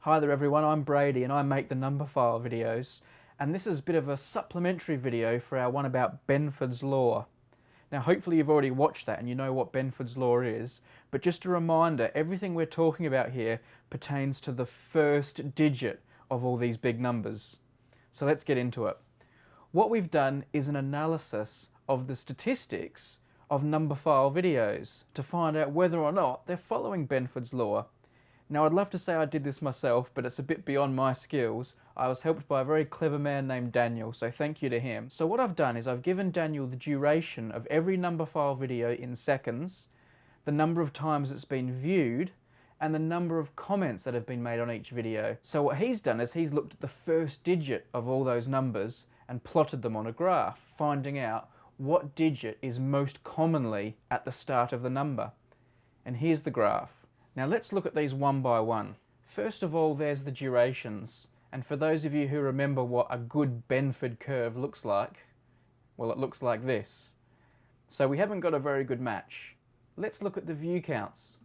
Hi there everyone, I'm Brady and I make the Numberphile videos, and this is a bit of a supplementary video for our one about Benford's law. Now hopefully you've already watched that and you know what Benford's law is, but just a reminder, everything we're talking about here pertains to the first digit of all these big numbers. So let's get into it. What we've done is an analysis of the statistics of Numberphile videos to find out whether or not they're following Benford's law. Now I'd love to say I did this myself, but it's a bit beyond my skills. I was helped by a very clever man named Daniel, so thank you to him. So what I've done is I've given Daniel the duration of every Numberphile video in seconds, the number of times it's been viewed, and the number of comments that have been made on each video. So what he's done is he's looked at the first digit of all those numbers and plotted them on a graph, finding out what digit is most commonly at the start of the number. And here's the graph. Now let's look at these one by one. First of all, there's the durations. And for those of you who remember what a good Benford curve looks like, well, it looks like this. So we haven't got a very good match. Let's look at the view counts.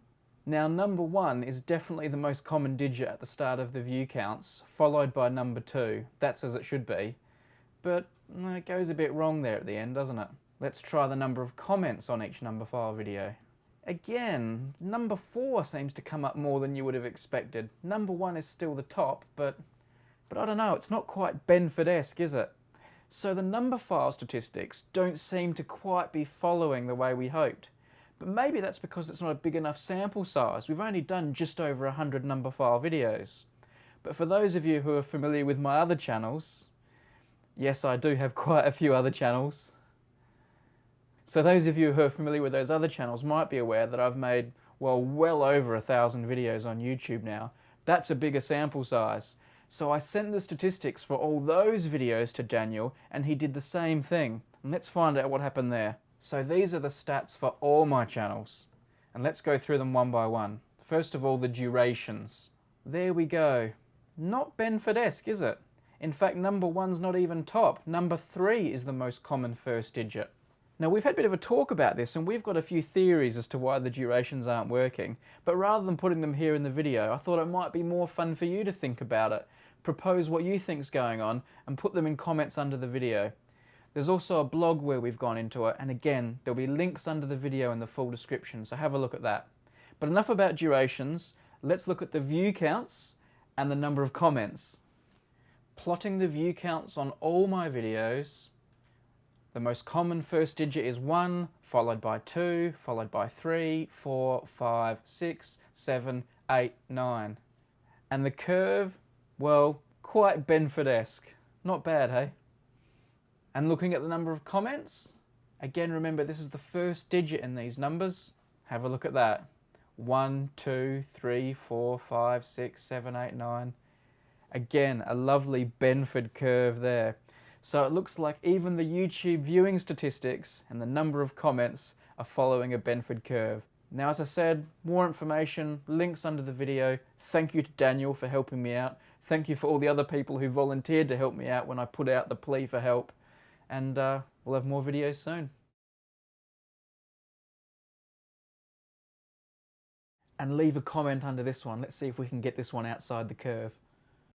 Now number 1 is definitely the most common digit at the start of the view counts, followed by number 2. That's as it should be. But it goes a bit wrong there at the end, doesn't it? Let's try the number of comments on each Numberphile video. Again, number 4 seems to come up more than you would have expected. Number 1 is still the top, but I don't know, it's not quite Benford-esque, is it? So the Numberphile statistics don't seem to quite be following the way we hoped. But maybe that's because it's not a big enough sample size. We've only done just over 100 Numberphile videos. But for those of you who are familiar with my other channels, yes, I do have quite a few other channels. So those of you who are familiar with those other channels might be aware that I've made, well over 1,000 videos on YouTube now. That's a bigger sample size. So I sent the statistics for all those videos to Daniel and he did the same thing. And let's find out what happened there. So these are the stats for all my channels. And let's go through them one by one. First of all, the durations. There we go. Not Benford-esque, is it? In fact, number 1's not even top. Number 3 is the most common first digit. Now we've had a bit of a talk about this and we've got a few theories as to why the durations aren't working, but rather than putting them here in the video, I thought it might be more fun for you to think about it, propose what you think's going on and put them in comments under the video. There's also a blog where we've gone into it, and again there'll be links under the video in the full description, so have a look at that. But enough about durations, let's look at the view counts and the number of comments. Plotting the view counts on all my videos, the most common first digit is 1, followed by 2, followed by 3, 4, 5, 6, 7, 8, 9. And the curve, well, quite Benford-esque. Not bad, hey? And looking at the number of comments, again remember this is the first digit in these numbers. Have a look at that. 1, 2, 3, 4, 5, 6, 7, 8, 9. Again, a lovely Benford curve there. So it looks like even the YouTube viewing statistics and the number of comments are following a Benford curve. Now, as I said, more information, links under the video. Thank you to Daniel for helping me out. Thank you for all the other people who volunteered to help me out when I put out the plea for help. And we'll have more videos soon. And leave a comment under this one. Let's see if we can get this one outside the curve.